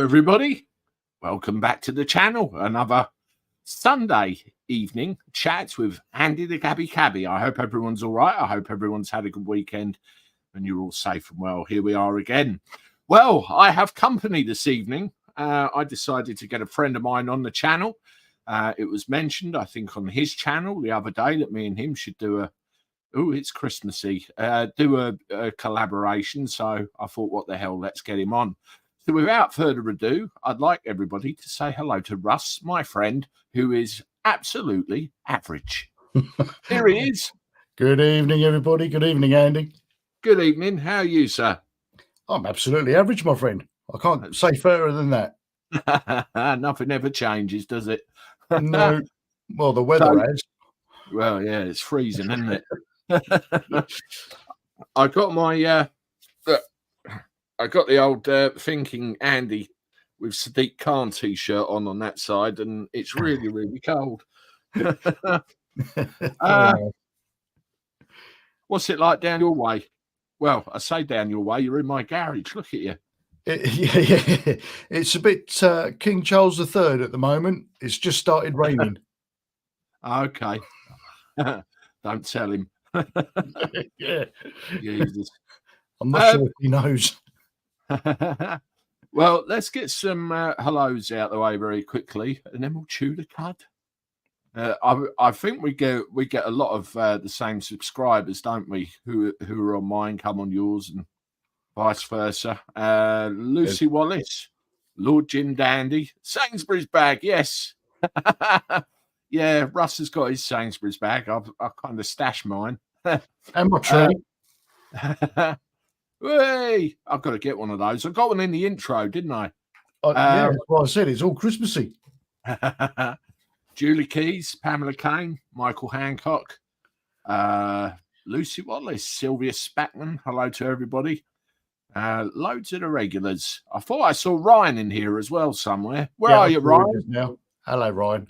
everybody. Welcome back to the channel. Another Sunday evening chat with Andy the Gabby Cabby. I hope everyone's all right. I hope everyone's had a good weekend and you're all safe and well. Here we are again. Well, I have company this evening. I decided to get a friend of mine on the channel. It was mentioned, I think, on his channel the other day that me and him should do a it's Christmassy. Do a collaboration. So I thought, what the hell, let's get him on. So without further ado, I'd like everybody to say hello to Russ, my friend, who is absolutely average. Here he is. Good evening, everybody. Good evening, Andy. Good evening. How are you, sir? I'm absolutely average, my friend. I can't say fairer than that. Nothing ever changes, does it? No. Well, the weather has. Well, yeah, it's freezing, isn't it? I got my I got the old Thinking Andy with Sadiq Khan t-shirt on that side, and it's really, really cold. What's it like down your way? Well, I say down your way, you're in my garage. Look at you. Yeah. It's a bit King Charles III at the moment. It's just started raining. Okay. Don't tell him. Yeah. Jesus. I'm not sure if he knows. Well, let's get some hellos out the way very quickly, and then we'll chew the cud. I think we get a lot of the same subscribers, don't we? Who are on mine come on yours, and vice versa. Lucy Wallace, Lord Jim Dandy, Sainsbury's bag, yes. Yeah, Russ has got his Sainsbury's bag. I kind of stashed mine. And my tree. Hey, I've got to get one of those. I got one in the intro, didn't I? Yeah, that's what I said. It's all Christmassy. Julie Keys, Pamela Kane, Michael Hancock, Lucy Wallace, Sylvia Spackman. Hello to everybody. Loads of the regulars. I thought I saw Ryan in here as well somewhere. Where are you, Ryan? Now. Hello, Ryan.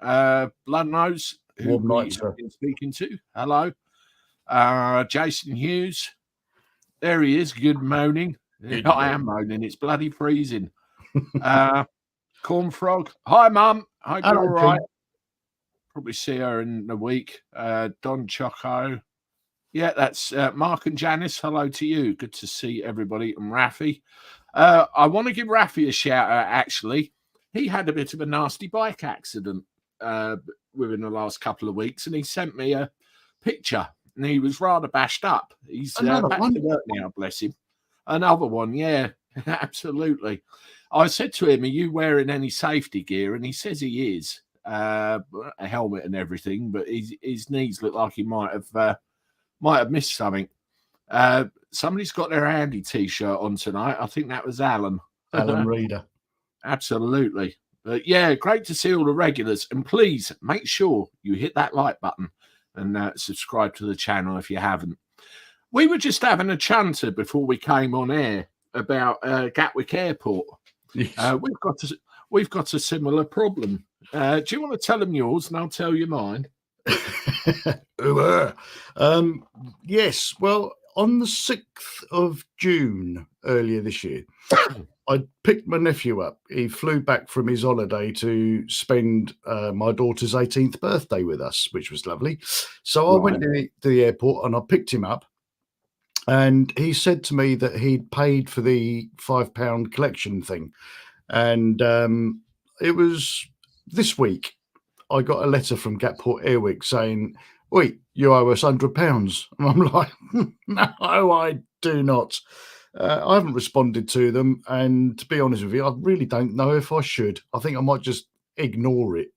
Bloodnose, who we've been speaking to. Hello. Jason Hughes. There he is. Good moaning. I am moaning. It's bloody freezing. Corn Frog. Hi, Mum. Hope you're all right. Probably see her in a week. Don Choco. Yeah, that's Mark and Janice. Hello to you. Good to see everybody. And Rafi. I want to give Rafi a shout out, actually. He had a bit of a nasty bike accident within the last couple of weeks, and he sent me a picture. And he was rather bashed up. He's back to work now, bless him. Another one, yeah, absolutely. I said to him, are you wearing any safety gear? And he says he is. A helmet and everything, but his knees look like he might have missed something. Somebody's got their Andy t-shirt on tonight. I think that was Alan. Alan Reader. Absolutely. But yeah, great to see all the regulars. And please make sure you hit that like button and subscribe to the channel if you haven't. We were just having a chanter before we came on air about Gatwick Airport. Yes. We've got a similar problem. Do you want to tell them yours and I'll tell you mine? Yes. Well, on the 6th of June earlier this year, I picked my nephew up. He flew back from his holiday to spend my daughter's 18th birthday with us, which was lovely. So I went to the airport and I picked him up. And he said to me that he'd paid for the £5 collection thing. And it was this week I got a letter from Gatport Airwick saying, "Wait, you owe us £100." And I'm like, no, I do not. I haven't responded to them. And to be honest with you, I really don't know if I should. I think I might just ignore it.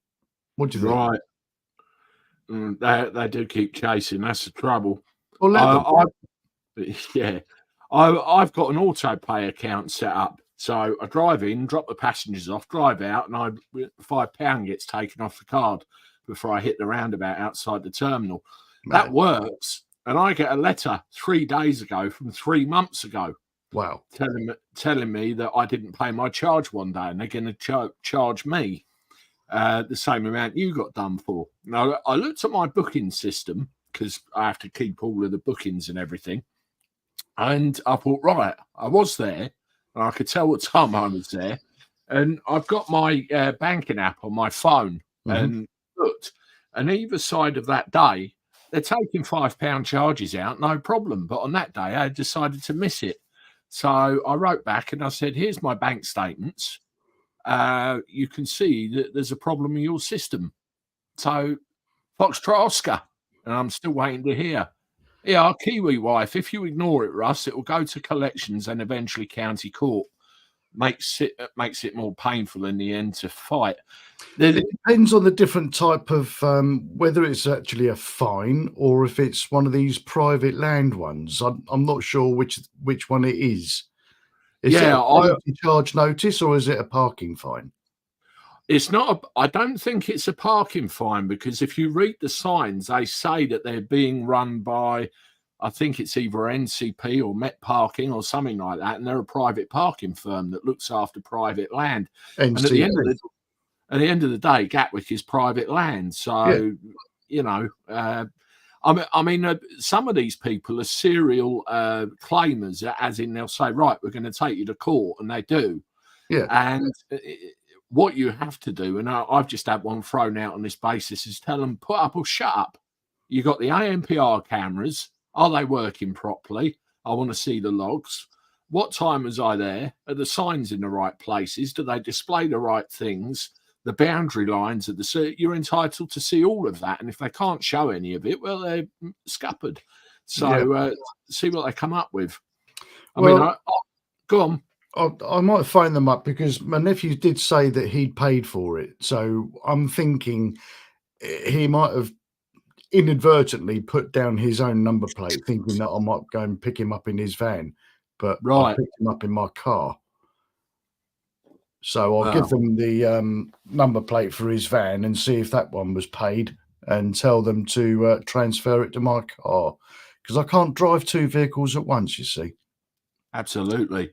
What do you think? Right. They do keep chasing. That's the trouble. Well, yeah. I've got an auto pay account set up. So I drive in, drop the passengers off, drive out, and £5 gets taken off the card before I hit the roundabout outside the terminal. Man. That works. And I get a letter 3 days ago from 3 months ago. Wow. Telling me that I didn't pay my charge one day and they're going to charge me the same amount you got done for. Now, I looked at my booking system because I have to keep all of the bookings and everything. And I thought, right, I was there and I could tell what time I was there. and I've got my banking app on my phone and looked, and either side of that day, they're taking £5 charges out, no problem. But on that day, I decided to miss it. So I wrote back and I said, here's my bank statements. You can see that there's a problem in your system. So Foxtrot Oscar, and I'm still waiting to hear. Yeah, our Kiwi wife, if you ignore it, Russ, it will go to collections and eventually county court. Makes it more painful in the end to fight. It depends on the different type of whether it's actually a fine or if it's one of these private land ones. I'm not sure which one it is. Is it a penalty charge notice or is it a parking fine? It's not. I don't think it's a parking fine, because if you read the signs, they say that they're being run by, I think it's either NCP or Met Parking or something like that, and they're a private parking firm that looks after private land. NCP. And at the end of the day, Gatwick is private land. So, you know, I mean, some of these people are serial claimers, as in they'll say, right, we're going to take you to court, and they do. Yeah. And what you have to do, and I've just had one thrown out on this basis, is tell them, put up or shut up. You got the ANPR cameras. Are they working properly? I want to see the logs. What time was I there? Are the signs in the right places? Do they display the right things? The boundary lines of you're entitled to see all of that. And if they can't show any of it, well, they're scuppered. So see what they come up with. Go on. I might phone them up because my nephew did say that he'd paid for it. So I'm thinking he might have inadvertently put down his own number plate, thinking that I might go and pick him up in his van. But I picked him up in my car. So I'll give them the number plate for his van and see if that one was paid and tell them to transfer it to my car, because I can't drive two vehicles at once, you see. Absolutely.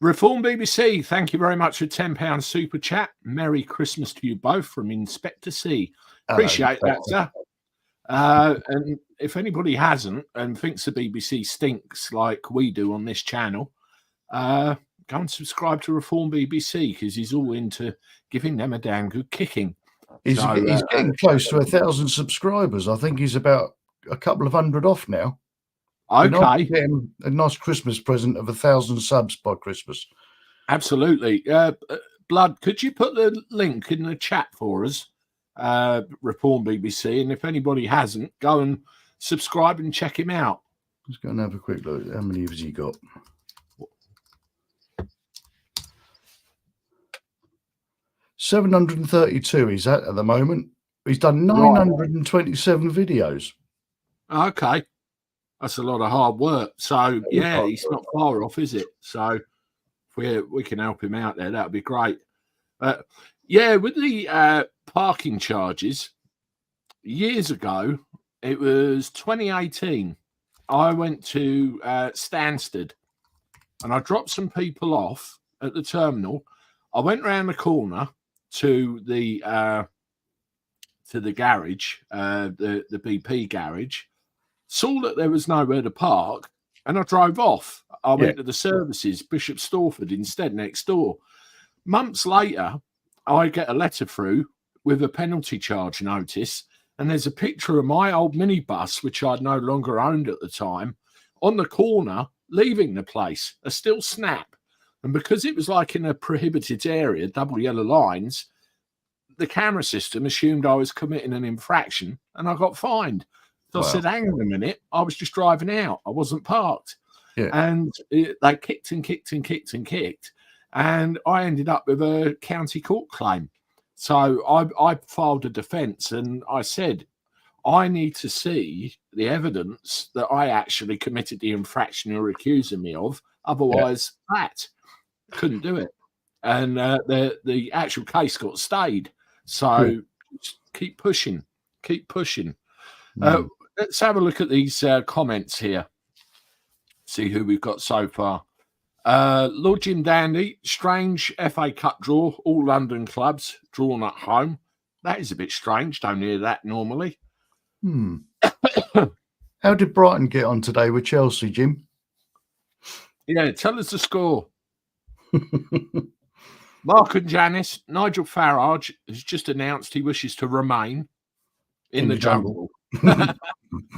Reform BBC, thank you very much for £10 super chat. Merry Christmas to you both from Inspector C. Appreciate that, sir. And if anybody hasn't and thinks the BBC stinks like we do on this channel, go and subscribe to Reform BBC, because he's all into giving them a damn good kicking. He's getting close to 1,000 subscribers. I think he's about a couple of hundred off now. Okay. Getting a nice Christmas present of 1,000 subs by Christmas. Absolutely. Blood, could you put the link in the chat for us? Reform BBC, and if anybody hasn't, go and subscribe and check him out. Let's go and have a quick look. How many has he got? $732 he's at the moment. He's done 927 videos. Okay. That's a lot of hard work. So, yeah, he's not far off, is it? So, if we can help him out there, that would be great. Yeah, with the parking charges, years ago, it was 2018, I went to Stansted and I dropped some people off at the terminal. I went round the corner to the garage, the BP garage, saw that there was nowhere to park, and I drove off. I went to the services, Bishop Stortford, instead, next door. Months later, I get a letter through with a penalty charge notice, and there's a picture of my old minibus, which I'd no longer owned at the time, on the corner, leaving the place, a still snap. And because it was like in a prohibited area, double yellow lines, the camera system assumed I was committing an infraction, and I got fined. So I said, hang on a minute, I was just driving out. I wasn't parked. Yeah. And they kicked and kicked and kicked and kicked. And I ended up with a county court claim. So I filed a defence, and I said, I need to see the evidence that I actually committed the infraction you're accusing me of. Otherwise, that couldn't do it. And the actual case got stayed. So keep pushing. Let's have a look at these comments here. See who we've got so far. Lord Jim Dandy, strange FA Cup draw, all London clubs drawn at home. That is a bit strange. Don't hear that normally. How did Brighton get on today with Chelsea, Jim? Yeah, tell us the score. Mark and Janice, Nigel Farage has just announced he wishes to remain in the jungle.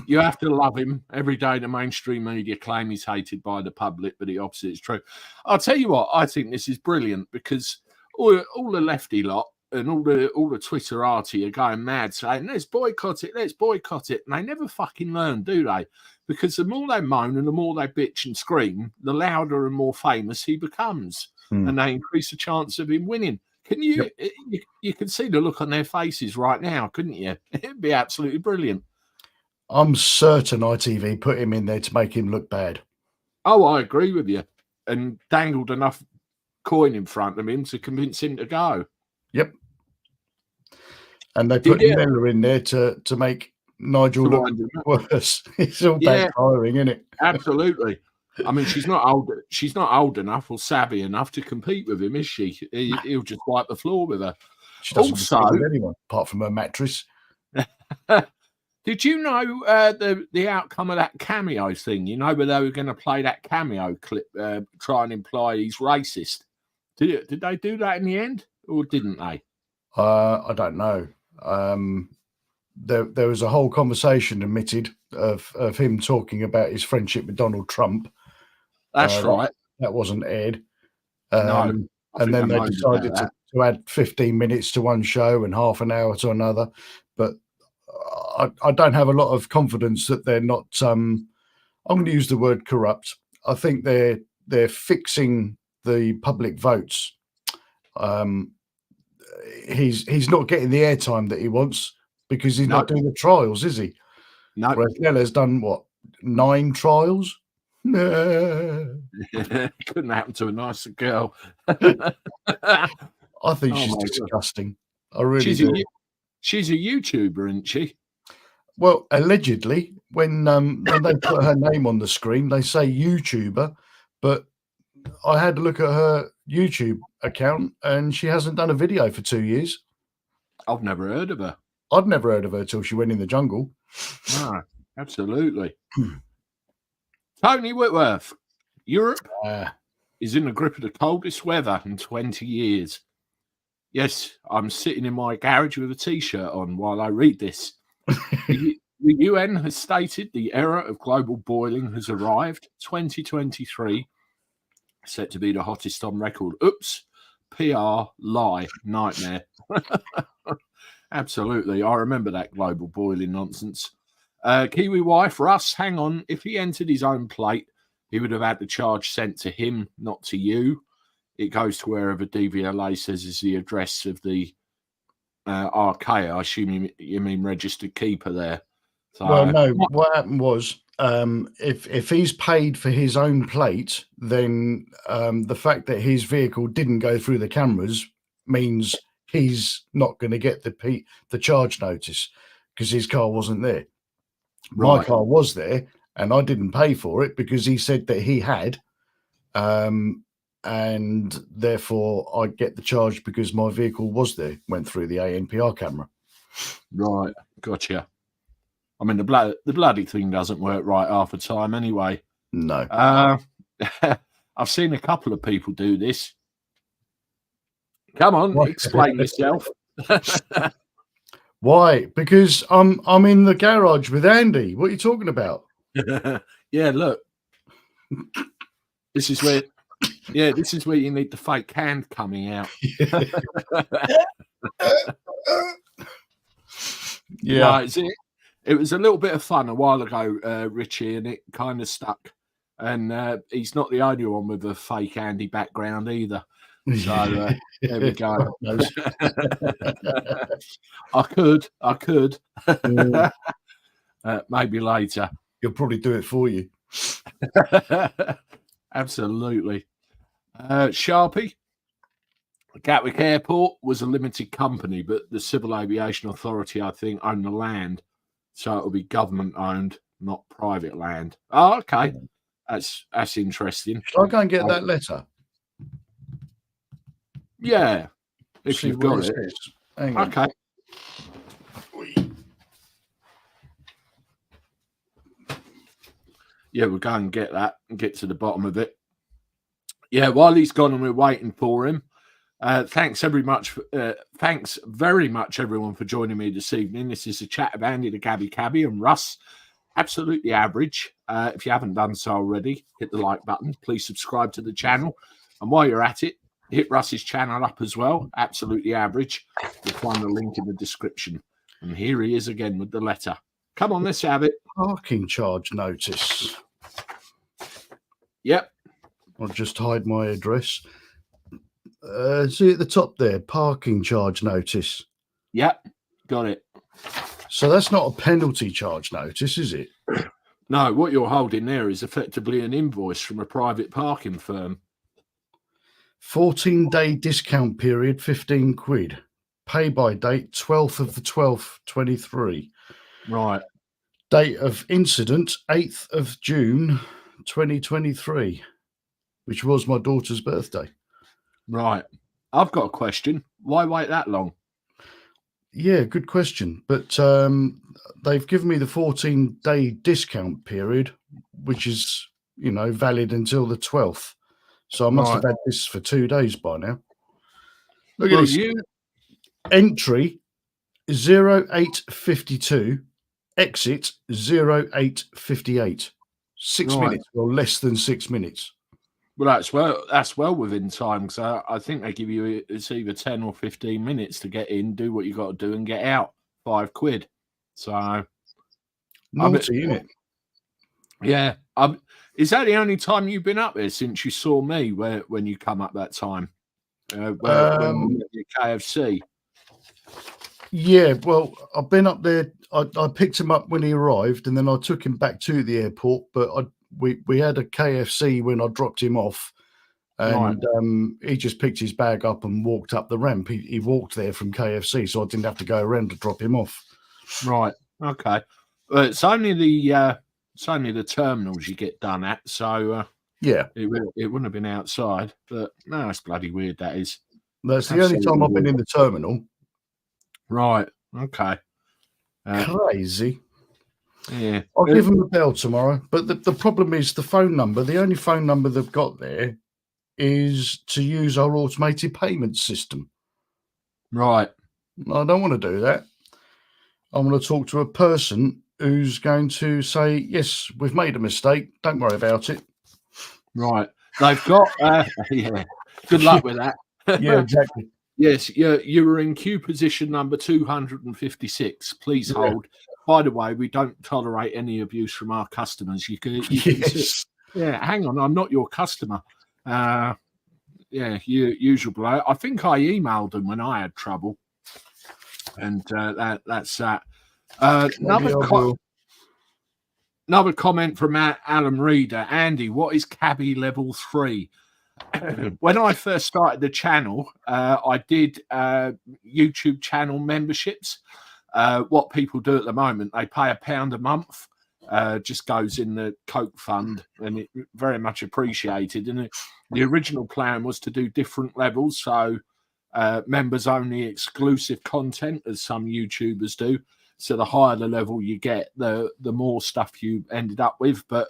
You have to love him. Every day the mainstream media claim he's hated by the public, but the opposite is true. I'll tell you what, I think this is brilliant because all the lefty lot and all the Twitterati are going mad saying, let's boycott it. And they never fucking learn, do they? Because the more they moan and the more they bitch and scream, the louder and more famous he becomes. And they increase the chance of him winning. Can you, you can see the look on their faces right now, couldn't you? It'd be absolutely brilliant. I'm certain ITV put him in there to make him look bad. Oh, I agree with you. And dangled enough coin in front of him to convince him to go. Yep. And they put Miller in there to make Nigel look worse. It's all backfiring, isn't it? Absolutely. I mean, she's not old enough or savvy enough to compete with him, is she? He'll just wipe the floor with her. She doesn't compete with anyone apart from her mattress. Did you know the outcome of that cameo thing? You know, where they were going to play that cameo clip, try and imply he's racist. Did they do that in the end, or didn't they? I don't know. There was a whole conversation admitted of him talking about his friendship with Donald Trump. That's right. That wasn't aired. No. And then they decided to add 15 minutes to one show and half an hour to another. But I don't have a lot of confidence that they're not. I'm going to use the word corrupt. I think they're fixing the public votes. He's not getting the airtime that he wants because he's not doing the trials, is he? No. Whereas Nella's done what, 9 trials? No. Couldn't happen to a nicer girl. I think she's disgusting. I really do. She's a YouTuber, isn't she? Well, allegedly, when they put her name on the screen, they say YouTuber, but I had a look at her YouTube account and she hasn't done a video for 2 years. I've never heard of her. I'd never heard of her till she went in the jungle. No, absolutely. Tony Whitworth, Europe is in the grip of the coldest weather in 20 years. Yes, I'm sitting in my garage with a T-shirt on while I read this. The UN has stated the era of global boiling has arrived. 2023 set to be the hottest on record. Oops, PR, lie, nightmare. Absolutely. I remember that global boiling nonsense. Kiwi wife, Russ, hang on. If he entered his own plate, he would have had the charge sent to him, not to you. It goes to wherever DVLA says is the address of the arcade. I assume you mean registered keeper there. So, well, no, what happened was if he's paid for his own plate, then the fact that his vehicle didn't go through the cameras means he's not going to get the charge notice because his car wasn't there. Right. My car was there and I didn't pay for it because he said that he had, and therefore I get the charge because my vehicle was there, went through the ANPR camera. Right, gotcha. I mean, the bloody thing doesn't work right half the time anyway. No. I've seen a couple of people do this. Come on, explain yourself. Why? Because I'm in the garage with Andy. What are you talking about? Yeah, look. This is where you need the fake hand coming out. Yeah. No, it was a little bit of fun a while ago, Richie, and it kind of stuck. And he's not the only one with a fake Andy background either. So there we go. I could. Maybe later. He'll probably do it for you. Absolutely. Sharpie. Gatwick Airport was a limited company, but the Civil Aviation Authority, I think, owned the land. So it'll be government owned, not private land. Oh, okay. That's interesting. Shall I go and get that letter? Yeah. If you've got it. Hang on. Okay. Yeah, we'll go and get that and get to the bottom of it. Yeah, while he's gone and we're waiting for him, Thanks very much, everyone, for joining me this evening. This is a chat of Andy, the Gabby Cabby, and Russ. Absolutely average. If you haven't done so already, hit the like button. Please subscribe to the channel. And while you're at it, hit Russ's channel up as well. Absolutely average. You'll find the link in the description. And here he is again with the letter. Come on, let's have it. Parking charge notice. Yep. I'll just hide my address. See at the top there, parking charge notice. Yep, got it. So that's not a penalty charge notice, is it? No, what you're holding there is effectively an invoice from a private parking firm. 14-day discount period, 15 quid. Pay by date, 12th of the 12th, 23. Right. Date of incident, 8th of June, 2023, which was my daughter's birthday. Right. I've got a question. Why wait that long? Yeah, good question. But they've given me the 14-day discount period, which is, valid until the 12th. So I must have had this for 2 days by now. Look at this. Entry 0852, exit 0858. 6 minutes or less than 6 minutes. Well, that's well within time, because I think they give you it's either 10 or 15 minutes to get in, do what you got to do, and get out. 5 quid. So naughty, isn't it? Yeah. Is that the only time you've been up there since you saw me? When you come up that time, when you went to KFC? Yeah. Well, I've been up there. I picked him up when he arrived, and then I took him back to the airport. But we had a KFC when I dropped him off, and he just picked his bag up and walked up the ramp. He walked there from KFC, so I didn't have to go around to drop him off. Right. Okay. It's only the terminals you get done at, so yeah, it wouldn't have been outside. But no, it's bloody weird. That is. That's the only time I've been in the terminal. Right. Okay. Crazy. Yeah. I'll give them a bell tomorrow. But the problem is the phone number. The only phone number they've got there is to use our automated payment system. Right. I don't want to do that. I want to talk to a person who's going to say, yes, we've made a mistake. Don't worry about it. Right. They've got, yeah. Good luck with that. Yeah, exactly. Yes, you were in queue position number 256. Please hold. By the way, we don't tolerate any abuse from our customers. You can yeah, hang on, I'm not your customer. Yeah, usual blow. I think I emailed them when I had trouble, and that's that. Another comment from Alan Reader. Andy, what is Cabby level 3? When I first started the channel, I did YouTube channel memberships. What people do at the moment, they pay £1 a month, just goes in the Coke fund, and it very much appreciated. And the original plan was to do different levels, so members only exclusive content, as some YouTubers do. So the higher the level you get, the more stuff you ended up with. But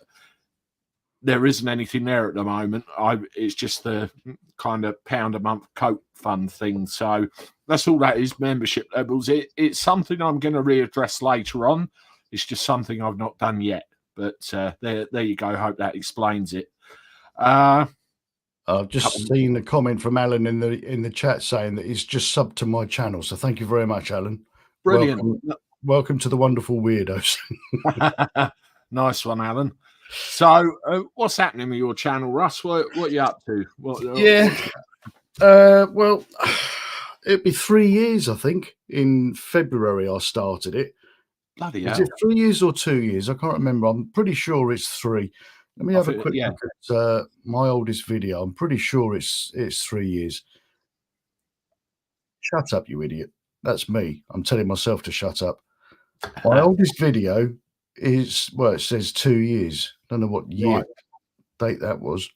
there isn't anything there at the moment. It's just the kind of £1 a month Coke fund thing. So that's all that is, membership levels. It's something I'm going to readdress later on. It's just something I've not done yet. But there you go. Hope that explains it. I've just seen a comment from Alan in the chat saying that he's just subbed to my channel. So thank you very much, Alan. Brilliant. Welcome to the wonderful weirdos. Nice one, Alan. So, what's happening with your channel, Russ? What are you up to? Well, it'd be 3 years, I think. In February, I started it. Bloody hell. Is it 3 years or 2 years? I can't remember. I'm pretty sure it's 3. Let me have a quick look at my oldest video. I'm pretty sure it's 3 years. Shut up, you idiot. That's me. I'm telling myself to shut up. My oldest video is, well, it says 2 years. Don't know what year date that was.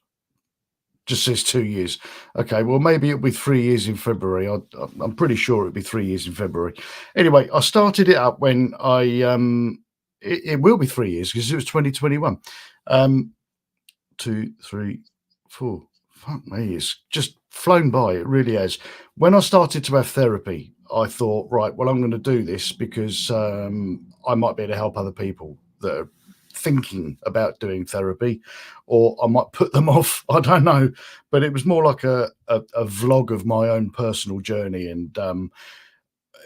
Just says 2 years. Okay, well, maybe it'll be 3 years in February. I'm pretty sure it'll be 3 years in February. Anyway, I started it up when it will be 3 years because it was 2021. 2, 3, 4. Fuck me, it's just flown by. It really has. When I started to have therapy, I thought, right, well, I'm going to do this because I might be able to help other people that are thinking about doing therapy, or I might put them off. I don't know, but it was more like a vlog of my own personal journey. And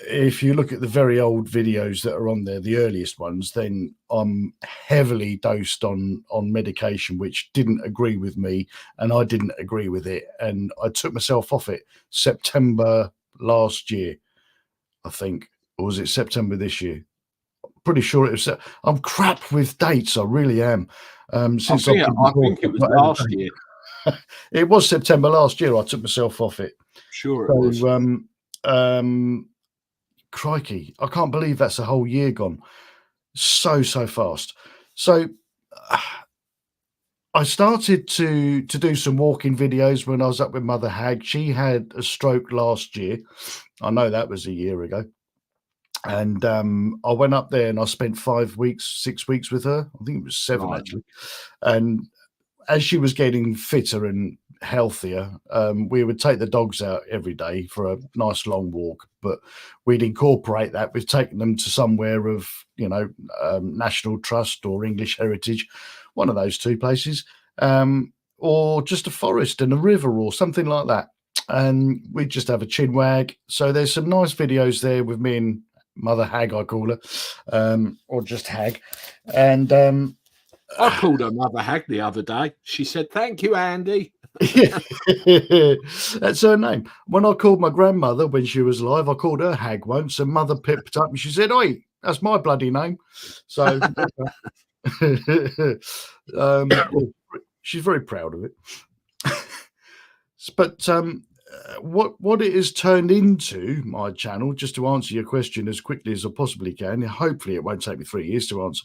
if you look at the very old videos that are on there, the earliest ones, then I'm heavily dosed on medication, which didn't agree with me, and I didn't agree with it, and I took myself off it September last year, I think, or was it September this year? Pretty sure it was. I'm crap with dates. I really am. Since I think it was last year. It was September last year. I took myself off it. Sure, it was. Crikey, I can't believe that's a whole year gone. So fast. So I started to do some walking videos when I was up with Mother Hag. She had a stroke last year. I know that was a year ago. And I went up there and I spent 5 weeks, 6 weeks with her. I think it was 7 Right. actually. And as she was getting fitter and healthier, we would take the dogs out every day for a nice long walk, but we'd incorporate that with taking them to somewhere of, National Trust or English Heritage, one of those two places, or just a forest and a river or something like that. And we'd just have a chin wag. So there's some nice videos there with me and Mother Hag, I call her, or just Hag. And I called her Mother Hag the other day. She said, "Thank you, Andy." That's her name. When I called my grandmother when she was alive, I called her Hag once, and Mother picked up and she said, "Oi, that's my bloody name." So she's very proud of it. But what it has turned into, my channel, just to answer your question as quickly as I possibly can, hopefully it won't take me 3 years to answer.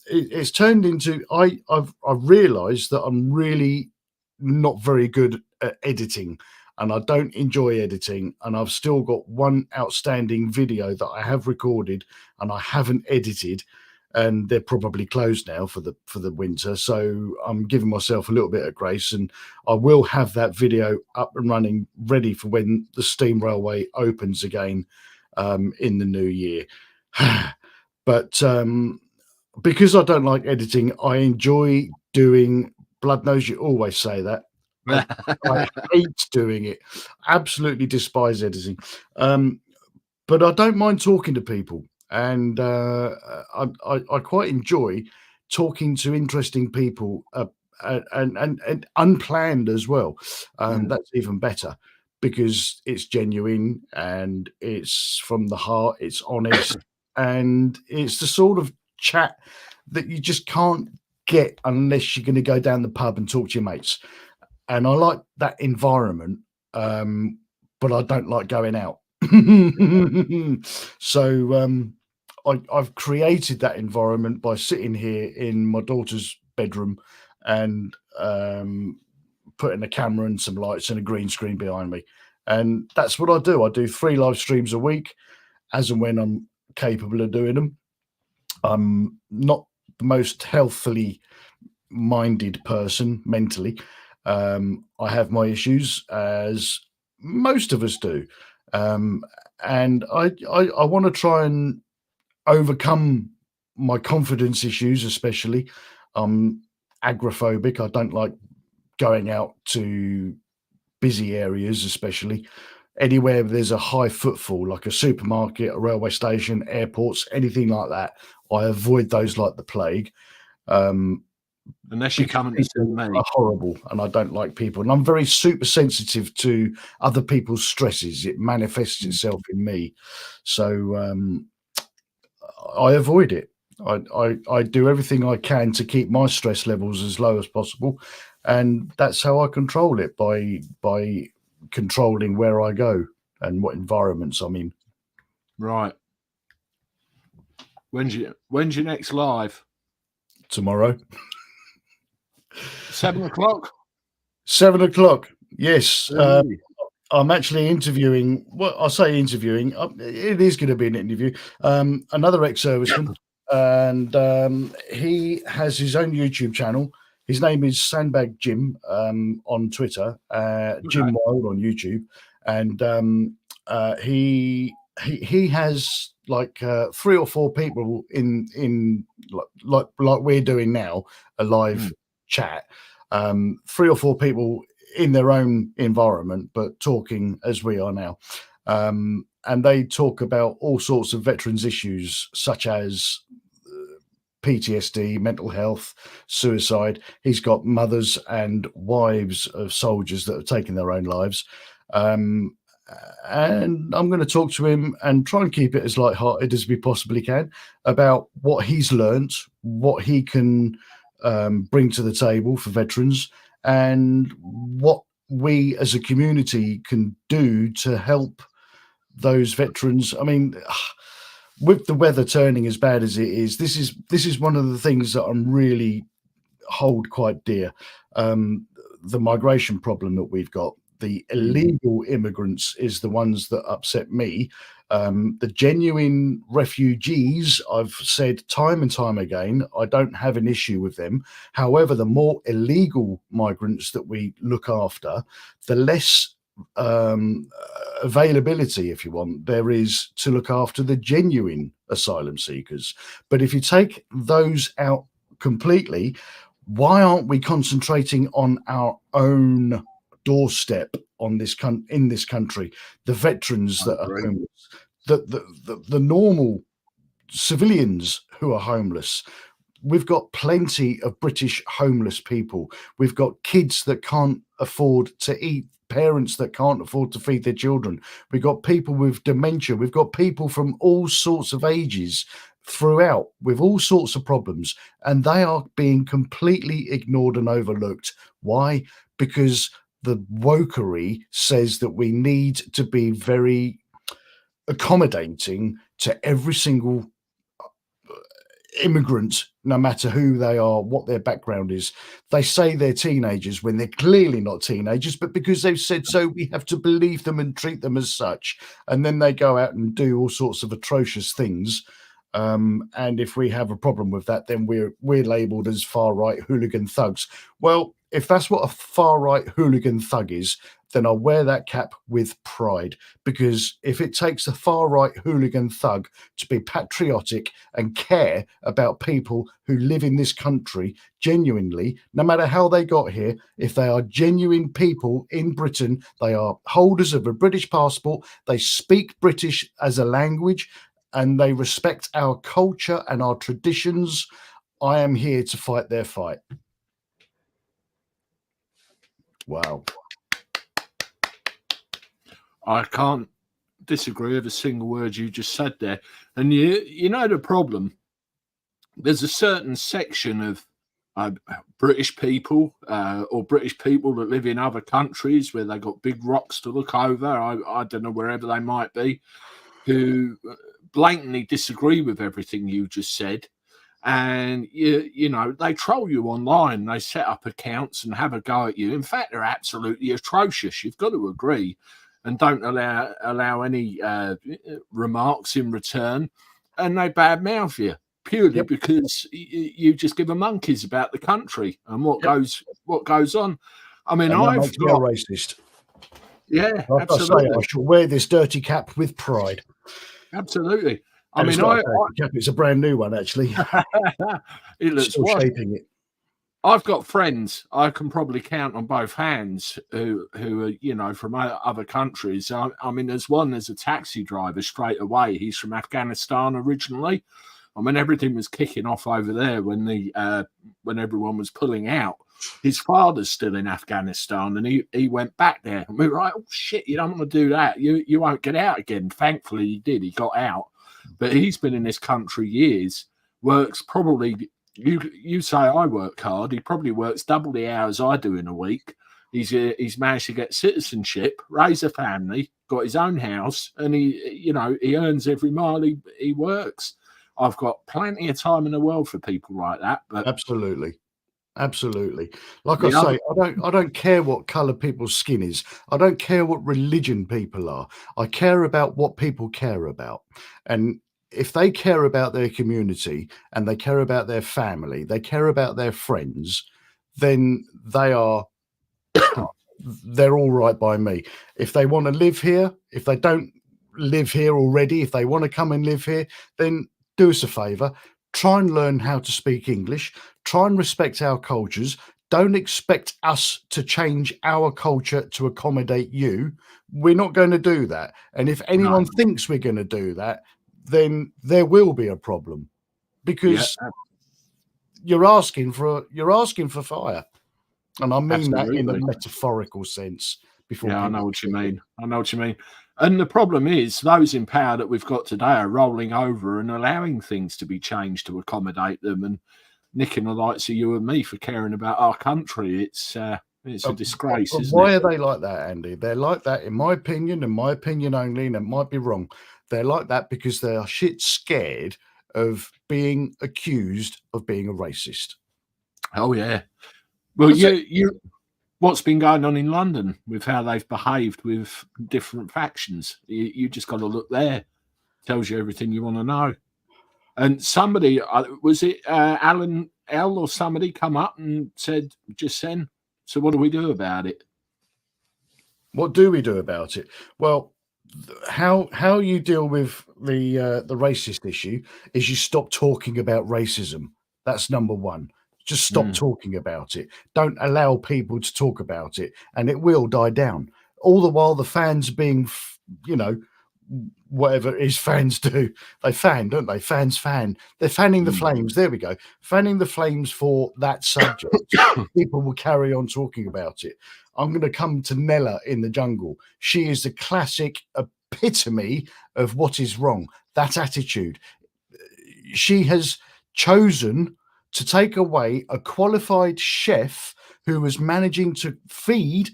It's turned into, I've realised that I'm really not very good at editing, and I don't enjoy editing, and I've still got one outstanding video that I have recorded and I haven't edited, and they're probably closed now for the winter, so I'm giving myself a little bit of grace, and I will have that video up and running, ready for when the steam railway opens again in the new year. But because I don't like editing, I enjoy doing, blood knows you always say that, I hate doing it, absolutely despise editing, but I don't mind talking to people. And I quite enjoy talking to interesting people, and unplanned as well. That's even better because it's genuine and it's from the heart, it's honest, and it's the sort of chat that you just can't get unless you're going to go down the pub and talk to your mates. And I like that environment, but I don't like going out. So I've created that environment by sitting here in my daughter's bedroom and putting a camera and some lights and a green screen behind me. And that's what I do. I do 3 live streams a week as and when I'm capable of doing them. I'm not the most healthily minded person mentally. I have my issues, as most of us do. And I want to try and overcome my confidence issues, especially. I'm agoraphobic. I don't like going out to busy areas, especially anywhere there's a high footfall, like a supermarket, a railway station, airports, anything like that. I avoid those like the plague. Unless you're coming to see me. Are horrible, and I don't like people, and I'm very super sensitive to other people's stresses. It manifests itself in me, so I avoid it. I do everything I can to keep my stress levels as low as possible, and that's how I control it, by controlling where I go and what environments I'm in. Right. When's your next live? Tomorrow. 7 o'clock? 7 o'clock, yes. I'm actually interviewing, well, I say interviewing, it is going to be an interview, another ex-serviceman, and he has his own YouTube channel. His name is Sandbag Jim on Twitter, Jim Wild on YouTube, and he has like 3 or 4 people in like we're doing now, a live chat. 3 or 4 people in their own environment, but talking as we are now. And they talk about all sorts of veterans issues, such as PTSD, mental health, suicide. He's got mothers and wives of soldiers that have taken their own lives. And I'm going to talk to him and try and keep it as lighthearted as we possibly can about what he's learned, what he can bring to the table for veterans, and what we as a community can do to help those veterans. I mean, with the weather turning as bad as it is, this is one of the things that I'm really hold quite dear. The migration problem that we've got, the illegal immigrants is the ones that upset me. The genuine refugees, I've said time and time again, I don't have an issue with them. However, the more illegal migrants that we look after, the less availability, if you want, there is to look after the genuine asylum seekers. But if you take those out completely, why aren't we concentrating on our own doorstep on this in this country, the veterans that are homeless, the normal civilians who are homeless? We've got plenty of British homeless people. We've got kids that can't afford to eat, parents that can't afford to feed their children. We've got people with dementia. We've got people from all sorts of ages throughout with all sorts of problems, and they are being completely ignored and overlooked. Why? Because the wokery says that we need to be very accommodating to every single immigrant, no matter who they are, what their background is. They say they're teenagers when they're clearly not teenagers, but because they've said so, we have to believe them and treat them as such. And then they go out and do all sorts of atrocious things. And if we have a problem with that, then we're labeled as far right hooligan thugs. Well, if that's what a far right hooligan thug is, then I'll wear that cap with pride, because if it takes a far right hooligan thug to be patriotic and care about people who live in this country genuinely, no matter how they got here, if they are genuine people in Britain, they are holders of a British passport, they speak British as a language, and they respect our culture and our traditions, I am here to fight their fight. Wow. I can't disagree with a single word you just said there. And you know the problem, there's a certain section of British people or British people that live in other countries where they got big rocks to look over, I don't know, wherever they might be, who blatantly disagree with everything you just said. And you know, they troll you online, they set up accounts and have a go at you. In fact, they're absolutely atrocious, you've got to agree, and don't allow any remarks in return, and they badmouth you purely because you just give a monkeys about the country and what goes on. I mean, I've got a racist. Yeah, like absolutely. I say, I shall wear this dirty cap with pride. Absolutely. I mean, it's a brand new one, actually. It looks still shaping it. I've got friends I can probably count on both hands who are, you know, from other countries. I mean, there's a taxi driver straight away. He's from Afghanistan originally. I mean, everything was kicking off over there when everyone was pulling out. His father's still in Afghanistan, and he went back there. And we were like, oh shit, you don't want to do that. You won't get out again. Thankfully, he did. He got out, but he's been in this country years. Works probably. You say I work hard. He probably works double the hours I do in a week. He's managed to get citizenship, raise a family, got his own house, and he earns every mile he works. I've got plenty of time in the world for people like that. But absolutely. Like I say, I don't care what color people's skin is. I don't care what religion people are. I care about what people care about. And if they care about their community and they care about their family, they care about their friends, then they're all right by me. If they want to live here, if they don't live here already, if they want to come and live here, then do us a favor, try and learn how to speak English, try and respect our cultures. Don't expect us to change our culture to accommodate you. We're not going to do that. And if anyone thinks we're going to do that, then there will be a problem, because you're asking for fire. And I mean that in a metaphorical sense. I know what you mean. I know what you mean. And the problem is, those in power that we've got today are rolling over and allowing things to be changed to accommodate them, and nicking the likes of you and me for caring about our country. It's a disgrace, isn't it? Why are they like that, Andy? They're like that, in my opinion, and my opinion only, and it might be wrong. They're like that because they are shit scared of being accused of being a racist. Oh, yeah. Well, you what's been going on in London with how they've behaved with different factions? You just got to look there. Tells you everything you want to know. And somebody, was it Alan L or somebody, come up and said just then, so what do we do about it? What do we do about it? Well, how you deal with the racist issue is you stop talking about racism. That's number one. Just stop talking about it. Don't allow people to talk about it, and it will die down. All the while, the fans being, whatever it is fans do, they fan, don't they? Fans fan. They're fanning the flames. There we go. Fanning the flames for that subject. People will carry on talking about it. I'm going to come to Nella in the Jungle. She is the classic epitome of what is wrong. That attitude. She has chosen to take away a qualified chef who was managing to feed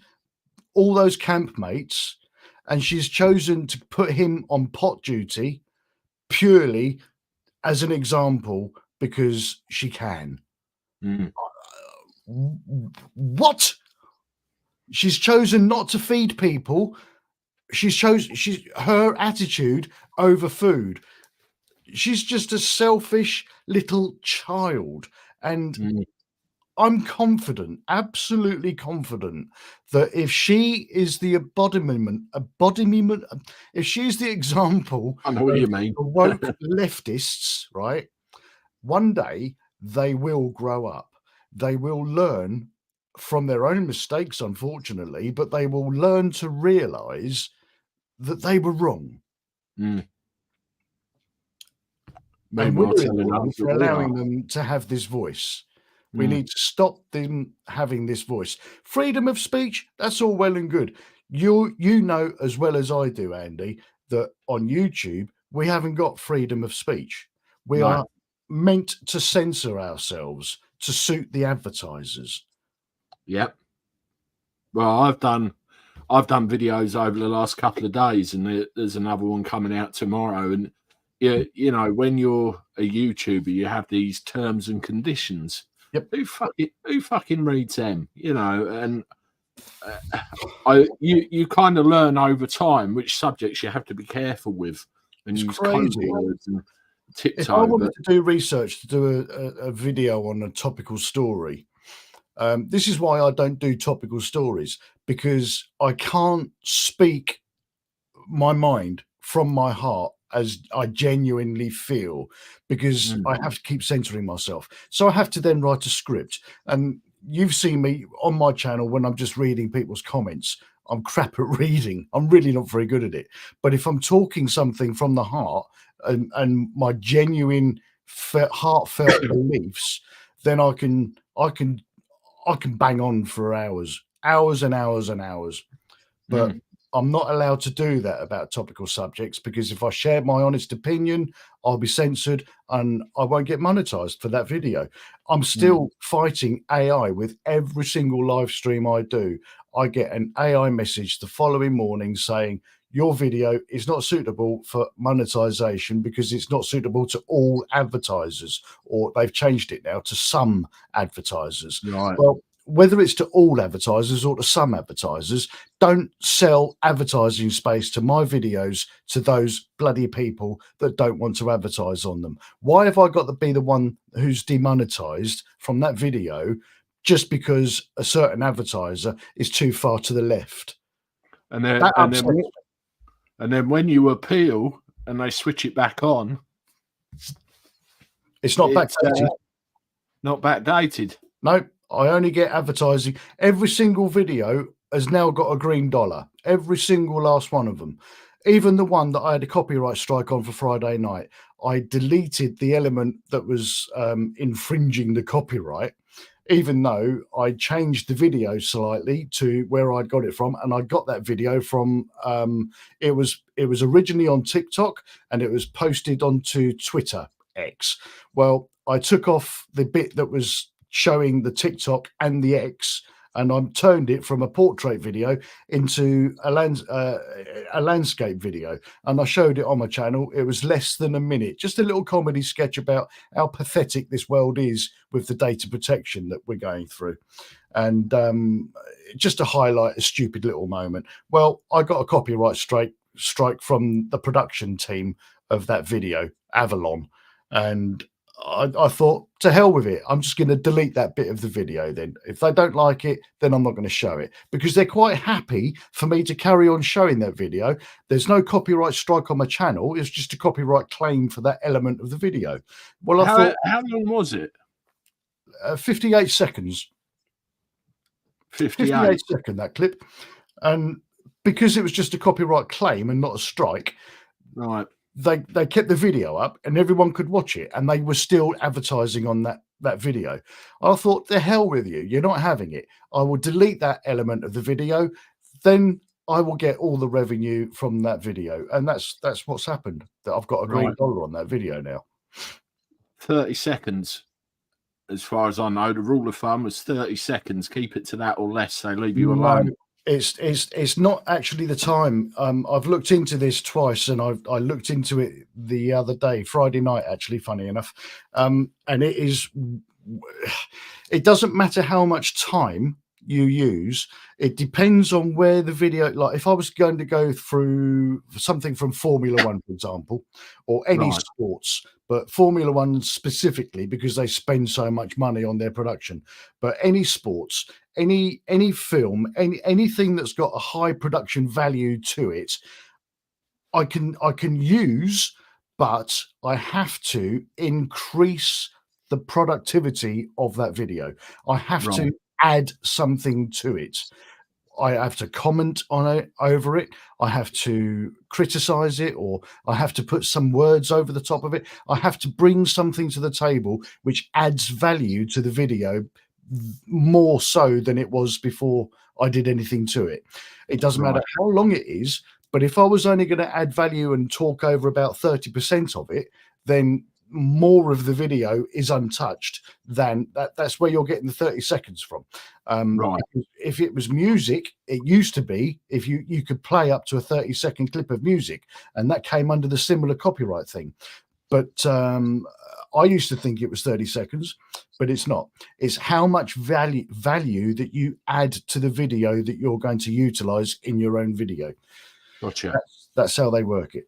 all those campmates, and she's chosen to put him on pot duty purely as an example because she can. What? She's chosen not to feed people. She's her attitude over food. She's just a selfish little child. And I'm confident, absolutely confident, that if she is the embodiment, if she's the example, I know what you mean, woke leftists, right? One day they will grow up. They will learn from their own mistakes, unfortunately, but they will learn to realize that they were wrong. And we're allowing them to have this voice. We need to stop them having this voice. Freedom of speech, that's all well and good. You know as well as I do, Andy, that on YouTube, we haven't got freedom of speech. We are meant to censor ourselves to suit the advertisers. Yep. Well, I've done videos over the last couple of days, and there's another one coming out tomorrow. And you know, when you're a YouTuber, you have these terms and conditions. Yep. Who fucking reads them? You know, and you kind of learn over time which subjects you have to be careful with, and use code words and tiptoe. If I wanted to do research to do a video on a topical story, this is why I don't do topical stories, because I can't speak my mind from my heart as I genuinely feel, because I have to keep censoring myself. So I have to then write a script. And you've seen me on my channel when I'm just reading people's comments. I'm crap at reading. I'm really not very good at it. But if I'm talking something from the heart and my genuine heartfelt beliefs, then I can bang on for hours and hours and hours. But I'm not allowed to do that about topical subjects, because if I share my honest opinion, I'll be censored and I won't get monetized for that video. I'm still fighting AI with every single live stream I do. I get an AI message the following morning saying, your video is not suitable for monetization because it's not suitable to all advertisers, or they've changed it now to some advertisers. Right. Well, whether it's to all advertisers or to some advertisers, don't sell advertising space to my videos to those bloody people that don't want to advertise on them. Why have I got to be the one who's demonetized from that video just because a certain advertiser is too far to the left. And then when you appeal and they switch it back on, it's not backdated. Not backdated. No, I only get advertising. Every single video has now got a green dollar. Every single last one of them. Even the one that I had a copyright strike on for Friday night, I deleted the element that was infringing the copyright, even though I changed the video slightly to where I'd got it from. And I got that video from, it was originally on TikTok and it was posted onto Twitter X. Well, I took off the bit that was showing the TikTok and the X, and I turned it from a portrait video into a landscape video, and I showed it on my channel. It was less than a minute, just a little comedy sketch about how pathetic this world is with the data protection that we're going through, and just to highlight a stupid little moment. Well, I got a copyright strike from the production team of that video, Avalon, and I thought, to hell with it. I'm just going to delete that bit of the video then. If they don't like it, then I'm not going to show it, because they're quite happy for me to carry on showing that video. There's no copyright strike on my channel. It's just a copyright claim for that element of the video. Well, how long was it? 58 seconds. 58 second, that clip. And because it was just a copyright claim and not a strike, right, they kept the video up and everyone could watch it, and they were still advertising on that video. I thought, the hell with you, you're not having it. I will delete that element of the video, then I will get all the revenue from that video. And that's what's happened. That I've got a green dollar on that video now. 30 seconds, as far as I know. The rule of thumb was 30 seconds. Keep it to that or less. They leave you alone. It's not actually the time. I've looked into this twice, and I looked into it the other day, Friday night, actually, funny enough. And it doesn't matter how much time you use. It depends on where the video, like if I was going to go through something from Formula One, for example, or any sports, but Formula One specifically, because they spend so much money on their production, but any sports, any film, anything that's got a high production value to it, I can use, but I have to increase the productivity of that video. I have to add something to it. I have to comment on it, over it. I have to criticize it, or I have to put some words over the top of it. I have to bring something to the table which adds value to the video, more so than it was before I did anything to it. It doesn't matter how long it is, but if I was only going to add value and talk over about 30% of it, then more of the video is untouched than that. That's where you're getting the 30 seconds from. If it was music, it used to be, if you could play up to a 30-second clip of music, and that came under the similar copyright thing. But I used to think it was 30 seconds, but it's not. It's how much value that you add to the video that you're going to utilize in your own video. Gotcha. That's how they work it.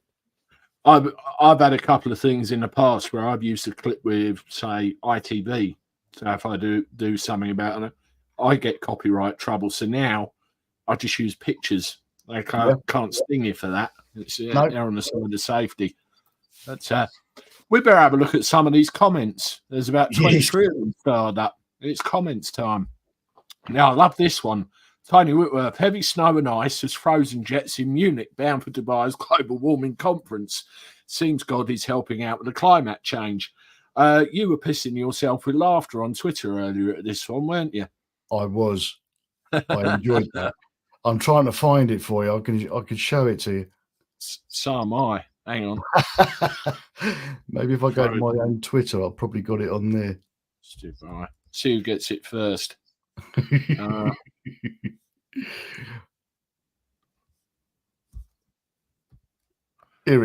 I've had a couple of things in the past where I've used a clip with, say, ITV. So if I do something about it, I get copyright trouble. So now I just use pictures. They can't sting you for that. It's they're on the side of safety. But we better have a look at some of these comments. There's about 23 of them fired up. It's comments time. Now, I love this one. Tony Whitworth, heavy snow and ice has frozen jets in Munich, bound for Dubai's global warming conference. Seems God is helping out with the climate change. You were pissing yourself with laughter on Twitter earlier at this one, weren't you? I was. I enjoyed that. I'm trying to find it for you. I can show it to you. So am I. Hang on. Maybe if I go to my own Twitter, I've probably got it on there. Stupid. Right. See who gets it first. Here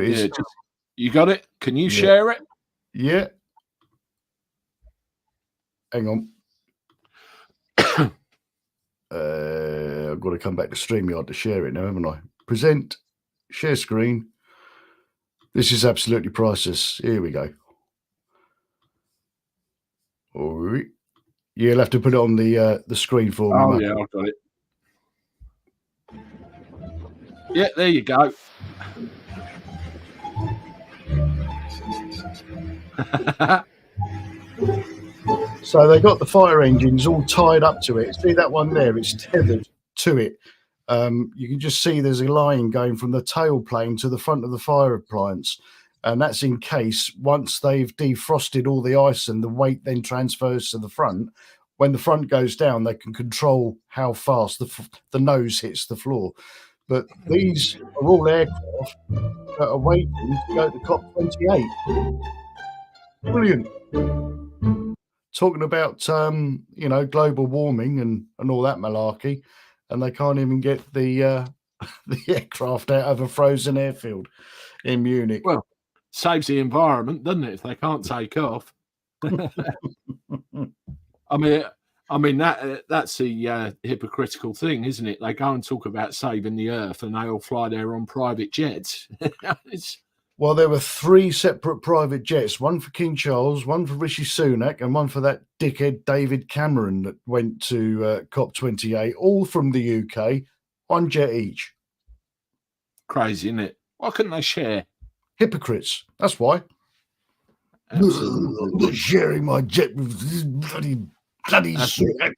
it is. Yeah, you got it? Can you share it? Yeah. Hang on. I've got to come back to StreamYard to share it now, haven't I? Present, share screen. This is absolutely priceless. Here we go. All right. You'll have to put it on the screen for me. Oh, yeah, I've got it. Yeah, there you go. So they got the fire engines all tied up to it. See that one there? It's tethered to it. You can just see there's a line going from the tailplane to the front of the fire appliance. And that's in case once they've defrosted all the ice and the weight then transfers to the front, when the front goes down, they can control how fast the nose hits the floor. But these are all aircraft that are waiting to go to COP28. Brilliant. Talking about, global warming and all that malarkey, and they can't even get the aircraft out of a frozen airfield in Munich. Well, saves the environment, doesn't it, if they can't take off? I mean that's the hypocritical thing, isn't it? They go and talk about saving the earth and they all fly there on private jets. Well, there were 3 separate private jets, one for King Charles, one for Rishi Sunak, and one for that dickhead David Cameron that went to COP28, all from the UK, 1 jet each. Crazy, isn't it? Why couldn't they share? Hypocrites, that's why. I'm not sharing my jet with this bloody Sunak.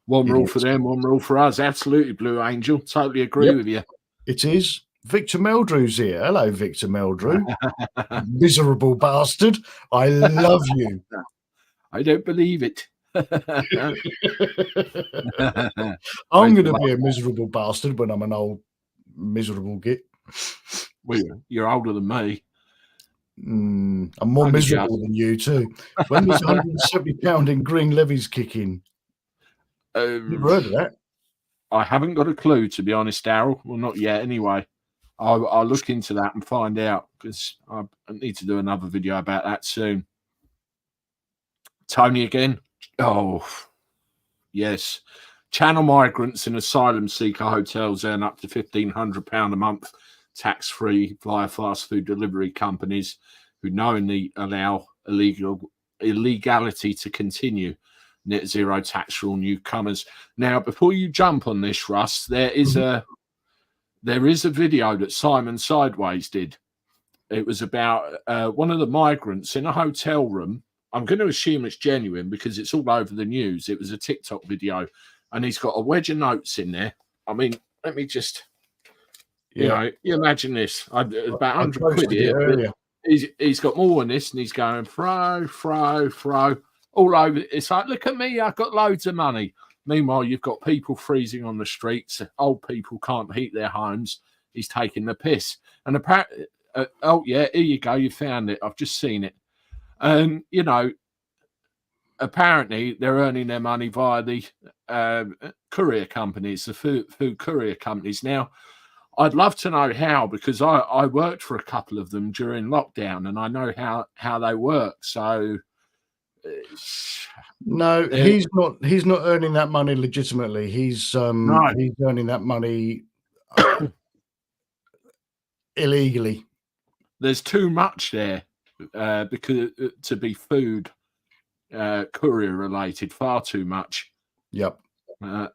One rule for them, one rule for us. Absolutely, Blue Angel. Totally agree with you. It is. Victor Meldrew's here. Hello, Victor Meldrew. Miserable bastard. I love you. I don't believe it. I'm going to be a miserable bastard when I'm an old miserable git. Well, you're older than me. I'm more miserable than you too. When does £170 in green levies kick in? You've heard of that? I haven't got a clue, to be honest, Darryl. Well, not yet anyway. I'll look into that and find out, because I need to do another video about that soon. Tony again. Oh, yes. Channel migrants in asylum seeker hotels earn up to £1,500 a month tax-free via fast food delivery companies who knowingly allow illegality to continue. Net zero tax for all newcomers. Now, before you jump on this, Russ, there is a video that Simon Sideways did. It was about one of the migrants in a hotel room. I'm going to assume it's genuine because it's all over the news. It was a TikTok video, and he's got a wedge of notes in there. I mean, let me just, you imagine this. About 100 quid here. He's got more than this, and he's going throw all over. It's like, look at me, I've got loads of money. Meanwhile, you've got people freezing on the streets. Old people can't heat their homes. He's taking the piss. And apparently, here you go. You found it. I've just seen it. And, apparently they're earning their money via the courier companies, the food courier companies. Now, I'd love to know how, because I worked for a couple of them during lockdown, and I know how they work. So... No, he's not earning that money legitimately. He's earning that money illegally. There's too much there because to be food courier related, far too much. Yep. I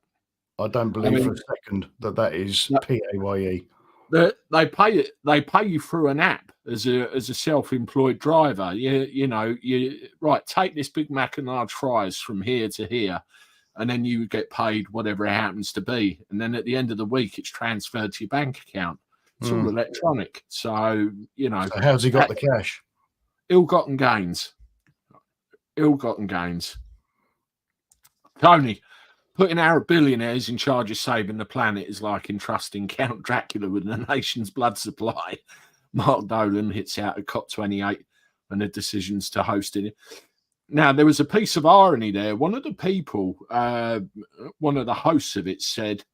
don't believe for a second that is PAYE. They pay you through an app as a self-employed driver. You take this Big Mac and large fries from here to here, and then you get paid whatever it happens to be, and then at the end of the week it's transferred to your bank account. It's all electronic. So so how's he got the cash? Ill-gotten gains. Tony, putting Arab billionaires in charge of saving the planet is like entrusting Count Dracula with the nation's blood supply. Mark Dolan hits out at COP28 and the decisions to host it. Now, there was a piece of irony there. One of the people, one of the hosts of it said,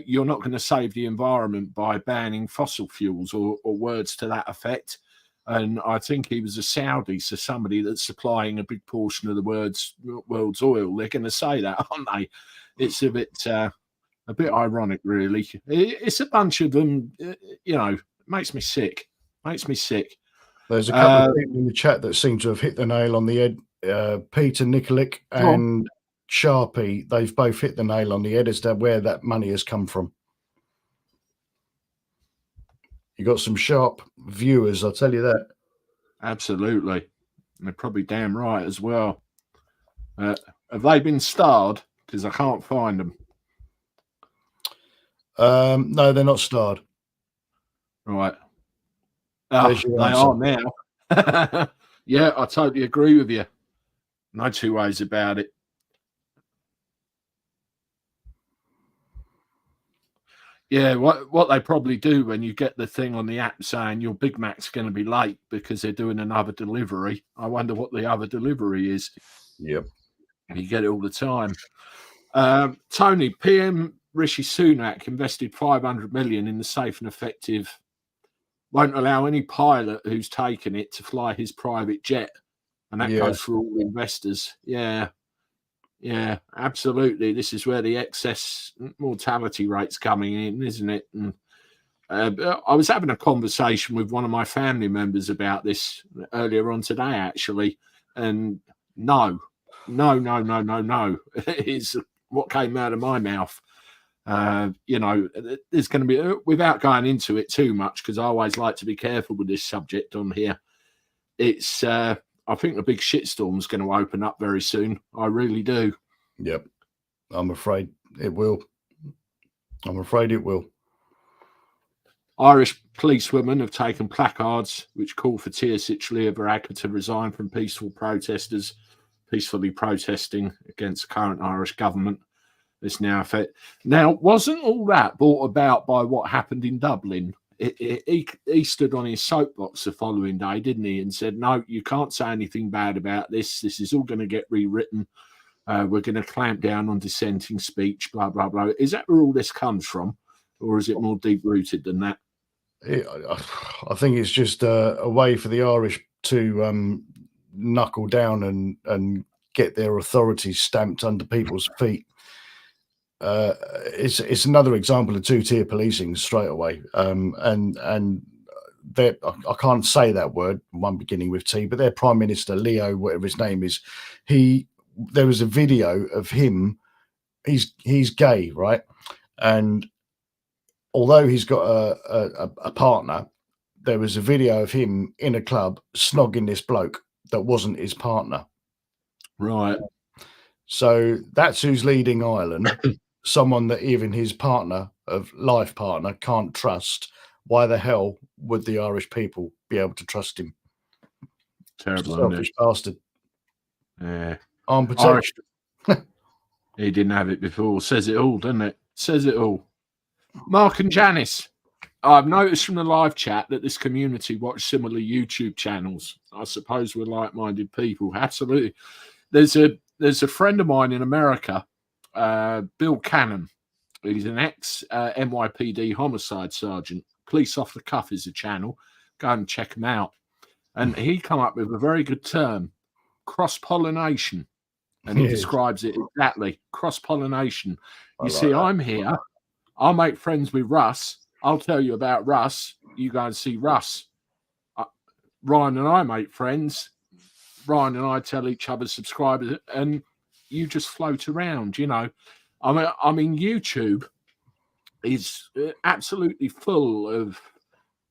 you're not going to save the environment by banning fossil fuels or words to that effect. And I think he was a Saudi, so somebody that's supplying a big portion of the world's oil. They're going to say that, aren't they? It's a bit ironic, really. It's a bunch of them, makes me sick. There's a couple of people in the chat that seem to have hit the nail on the head Peter Nikolic and Sharpie, they've both hit the nail on the head as to where that money has come from. You got some sharp viewers, I'll tell you that. Absolutely. And they're probably damn right as well. Have they been starred? Because I can't find them. No, they're not starred. Right. Oh, they are now. Yeah, I totally agree with you. No two ways about it. Yeah, what they probably do when you get the thing on the app saying your Big Mac's going to be late because they're doing another delivery. I wonder what the other delivery is. Yep. You get it all the time. Tony, PM Rishi Sunak invested 500 million in the safe and effective, won't allow any pilot who's taken it to fly his private jet. And that goes for all investors. Yeah. Yeah, absolutely. This is where the excess mortality rate's coming in, isn't it? And I was having a conversation with one of my family members about this earlier on today, actually. And no is what came out of my mouth. You know, there's going to be, without going into it too much, because I always like to be careful with this subject on here. It's, I think a big shitstorm's going to open up very soon. I really do. Yep. I'm afraid it will. I'm afraid it will. Irish policewomen have taken placards which call for Tearsic Varadkar to resign from peacefully protesting against the current Irish government. It's now effect. Now, wasn't all that brought about by what happened in Dublin? He stood on his soapbox the following day, didn't he, and said, no, you can't say anything bad about this. This is all going to get rewritten. We're going to clamp down on dissenting speech, blah, blah, blah. Is that where all this comes from? Or is it more deep-rooted than that? I think it's just a way for the Irish to knuckle down and get their authorities stamped under people's feet. It's another example of two-tier policing straight away. And I can't say that word, one beginning with T, but their Prime Minister, Leo, whatever his name is, there was a video of him. He's gay, right? And although he's got a partner, there was a video of him in a club snogging this bloke that wasn't his partner. Right. So that's who's leading Ireland. Someone that even his life partner can't trust. Why the hell would the Irish people be able to trust him? Terrible, selfish bastard. Yeah. Arm protection. He didn't have it before. Says it all, doesn't it? Says it all. Mark and Janice, I've noticed from the live chat that this community watch similar YouTube channels. I suppose we're like-minded people. Absolutely. There's a friend of mine in America, Bill Cannon. He's an ex-NYPD homicide sergeant. Police Off the Cuff is a channel. Go and check him out. And he come up with a very good term, cross-pollination. And he describes it exactly, cross-pollination. You see, I'm here. I'll make friends with Russ. I'll tell you about Russ. You go and see Russ. Ryan and I make friends. Ryan and I tell each other's subscribers, and you just float around, you know. I mean, YouTube is absolutely full of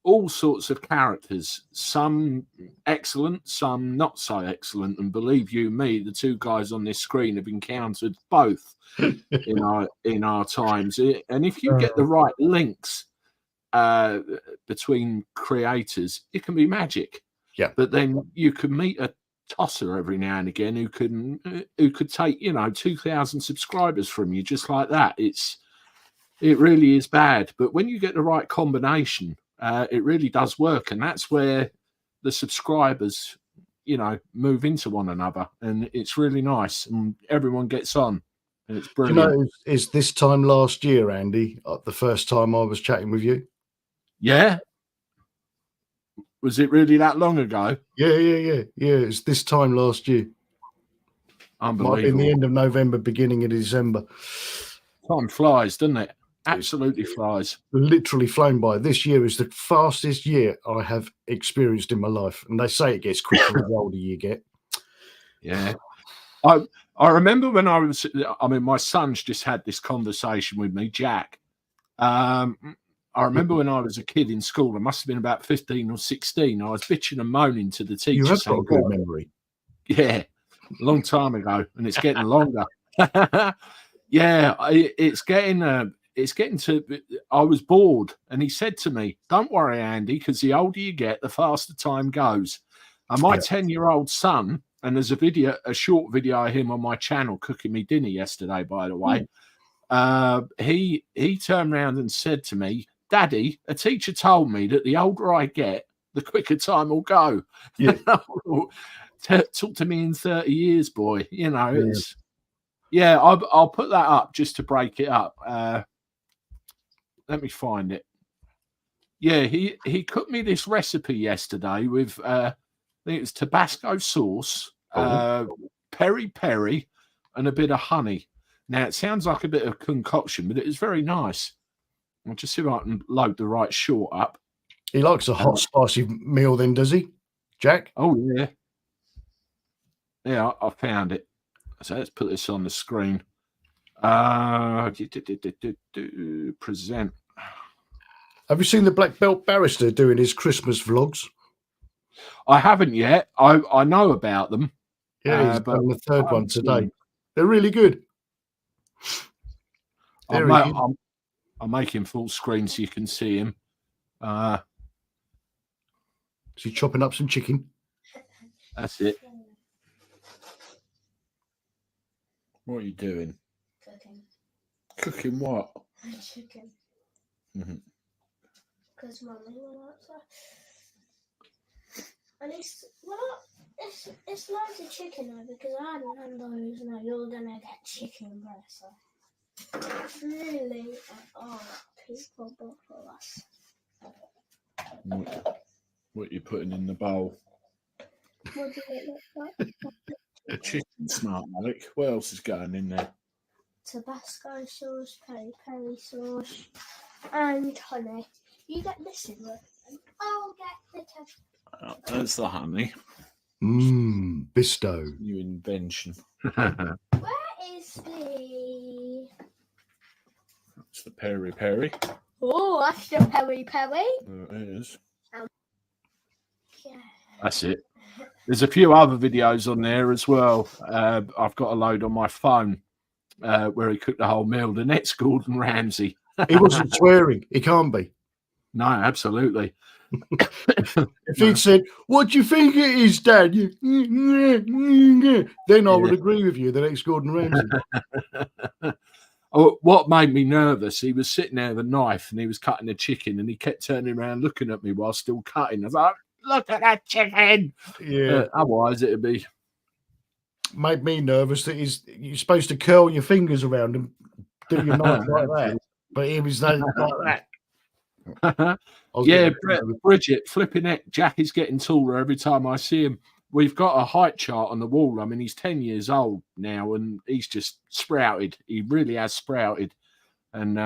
all sorts of characters, some excellent, some not so excellent. And believe you me, the two guys on this screen have encountered both in our times. And if you get the right links between creators, it can be magic. Yeah. But then you can meet a tosser every now and again who could take 2,000 subscribers from you just like that. It really is bad. But when you get the right combination, it really does work, and that's where the subscribers, move into one another, and it's really nice, and everyone gets on, and it's brilliant. Is this time last year, Andy, the first time I was chatting with you? Yeah. Was it really that long ago? Yeah. It's this time last year. Unbelievable. Might be in the end of November, beginning of December. Time flies, doesn't it? Absolutely flies. Literally flown by. This year is the fastest year I have experienced in my life. And they say it gets quicker the older you get. Yeah. I remember when my son's just had this conversation with me, Jack. I remember when I was a kid in school, I must have been about 15 or 16. I was bitching and moaning to the teacher. You have got a good memory. Yeah, a long time ago, and it's getting longer. Yeah, it's getting to. I was bored, and he said to me, "Don't worry, Andy, because the older you get, the faster time goes." And my 10-year-old son, and there's a short video of him on my channel cooking me dinner yesterday, by the way. He turned around and said to me, "Daddy, a teacher told me that the older I get, the quicker time will go." Yeah. Talk to me in 30 years, boy. You know, it's I'll put that up just to break it up. Let me find it. Yeah, he cooked me this recipe yesterday with I think it was Tabasco sauce, peri peri, and a bit of honey. Now it sounds like a bit of concoction, but it is very nice. I'll just see if I can load the right short up. He likes a hot, spicy meal, then, does he, Jack? Oh yeah, yeah. I found it. So let's put this on the screen. Present. Have you seen the Black Belt Barrister doing his Christmas vlogs? I haven't yet. I know about them. Yeah, he's done the third one today. They're really good. I'm making full screen so you can see him. Is he chopping up some chicken? That's it. What are you doing? Cooking. Cooking what? Chicken. Because Mummy will answer. And it's loads of chicken though, because I hadn't had those. No, you're gonna get chicken breast. So really, people bother us. What are you putting in the bowl? What do it look like? A chicken, smart Alec. What else is going in there? Tabasco sauce, peri peri sauce, and honey. You get this in there, and I'll get the There's the honey. Bisto. New invention. Where is the? That's the peri peri. Oh, that's the peri peri. There it is. Yeah. That's it. There's a few other videos on there as well. I've got a load on my phone where he cooked the whole meal. The next Gordon Ramsay. He wasn't swearing. He can't be. No, absolutely. If he'd said, "What do you think it is, Dad?" Then I would agree with you. The next Gordon Ramsay. Oh, what made me nervous? He was sitting there with a knife and he was cutting the chicken, and he kept turning around looking at me while still cutting. I was like, "Look at that chicken!" Yeah. Otherwise, it'd be. Made me nervous that you're supposed to curl your fingers around and do your knife like that, but he was like that. Yeah, Bridget, flipping it. Jack is getting taller every time I see him. We've got a height chart on the wall. I mean, he's 10 years old now, and he's just sprouted. He really has sprouted, and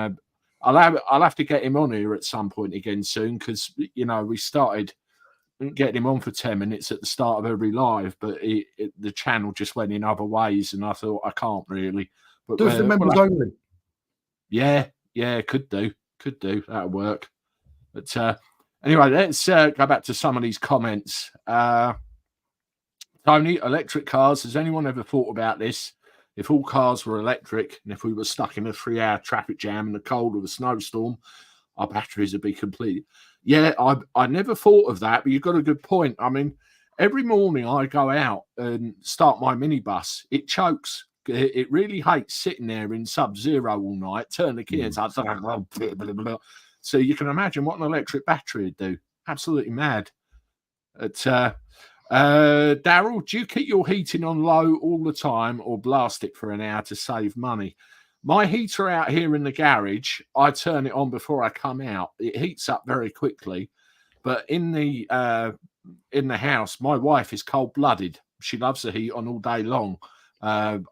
I'll have to get him on here at some point again soon, because we started getting him on for 10 minutes at the start of every live, but the channel just went in other ways, and I thought I can't really. But do it for members only. Yeah, could do. That'll work. But anyway, let's go back to some of these comments. Tony, electric cars. Has anyone ever thought about this? If all cars were electric, and if we were stuck in a 3-hour traffic jam in the cold of a snowstorm, our batteries would be complete. Yeah, I never thought of that, but you've got a good point. I mean, every morning I go out and start my minibus. It chokes. It really hates sitting there in sub-zero all night. Turn the key and so you can imagine what an electric battery would do. Absolutely mad. Daryl, do you keep your heating on low all the time or blast it for an hour to save money? My heater out here in the garage, I turn it on before I come out. It heats up very quickly. But in the house, my wife is cold-blooded. She loves the heat on all day long. It's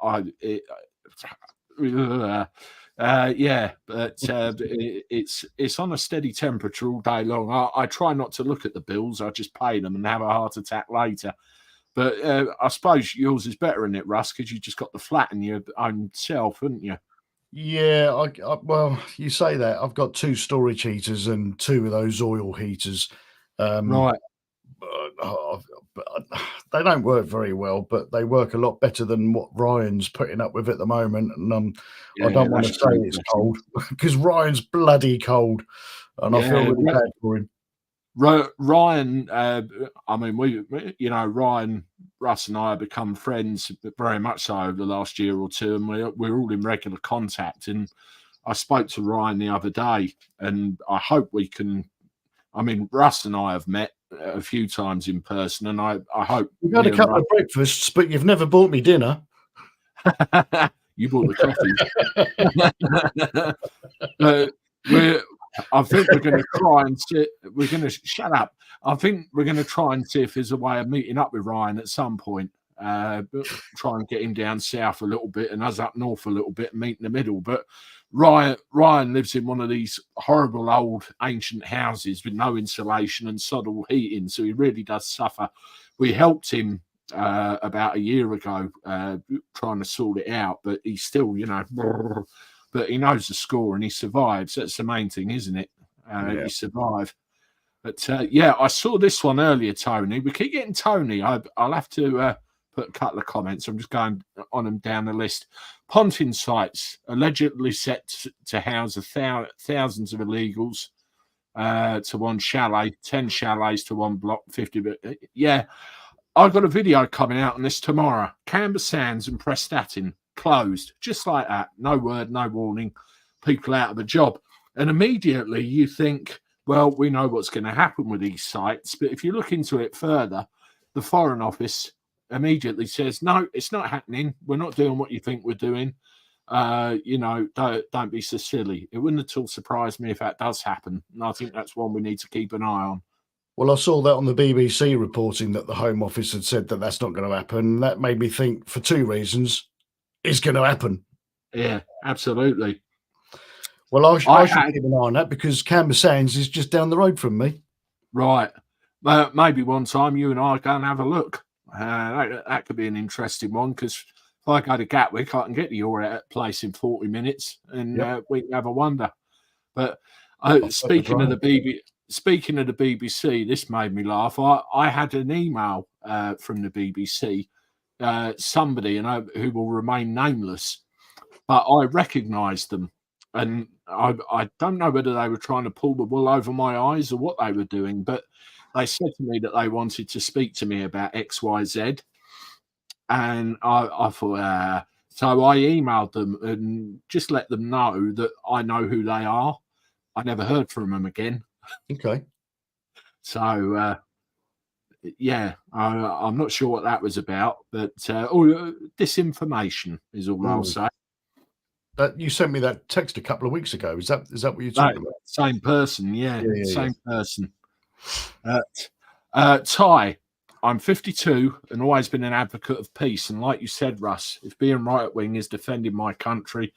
on a steady temperature all day long. I try not to look at the bills. I just pay them and have a heart attack later. But I suppose yours is better in it, Russ, because you just got the flat in your own self, haven't you? Yeah, well, you say that. I've got 2 storage heaters and 2 of those oil heaters. Right. But they don't work very well, but they work a lot better than what Ryan's putting up with at the moment. And I don't want to say it's cold because Ryan's bloody cold, and I feel really bad for him. Ryan, I mean, Ryan, Russ, and I have become friends very much so over the last year or two, and we're all in regular contact. And I spoke to Ryan the other day, and I hope we can. I mean, Russ and I have met a few times in person, and I hope we've had a couple of breakfasts, but you've never bought me dinner. You bought the coffee. I think we're going to try and see. We're going to shut up. I think we're going to try and see if there's a way of meeting up with Ryan at some point. Try and get him down south a little bit and us up north a little bit and meet in the middle. But Ryan lives in one of these horrible old ancient houses with no insulation and sod all heating, so he really does suffer. We helped him about a year ago trying to sort it out, but he's still, but he knows the score and he survives. That's the main thing, isn't it? He survived. But I saw this one earlier, Tony. We keep getting Tony. I'll have to put a couple of comments. I'm just going on them down the list. Ponting sites allegedly set to house thousands of illegals to one chalet, 10 chalets to one block, 50. Yeah, I've got a video coming out on this tomorrow. Canberra Sands and Prestatyn closed, just like that. No word, no warning. People out of a job. And immediately you think, well, we know what's going to happen with these sites. But if you look into it further, the Foreign Office immediately says, no, it's not happening. We're not doing what you think we're doing. Don't be so silly. It wouldn't at all surprise me if that does happen. And I think that's one we need to keep an eye on. Well, I saw that on the BBC reporting that the Home Office had said that that's not going to happen. That made me think for 2 reasons. It's going to happen. Yeah, absolutely. Well, I should keep an eye on that because Canberra Sands is just down the road from me. Right. Maybe one time you and I go and have a look. That could be an interesting one because if I go to Gatwick, I can get to your place in 40 minutes and we can have a wonder. But speaking of the BBC, this made me laugh. I had an email from the BBC, somebody who will remain nameless, but I recognised them. And I don't know whether they were trying to pull the wool over my eyes or what they were doing, but they said to me that they wanted to speak to me about XYZ. And I thought, so I emailed them and just let them know that I know who they are. I never heard from them again. Okay. So, I'm not sure what that was about, but disinformation is all I'll say. That you sent me that text a couple of weeks ago. Is that what you're talking about? Same person, same person. Ty, I'm 52 and always been an advocate of peace. And like you said, Russ, if being right wing is defending my country,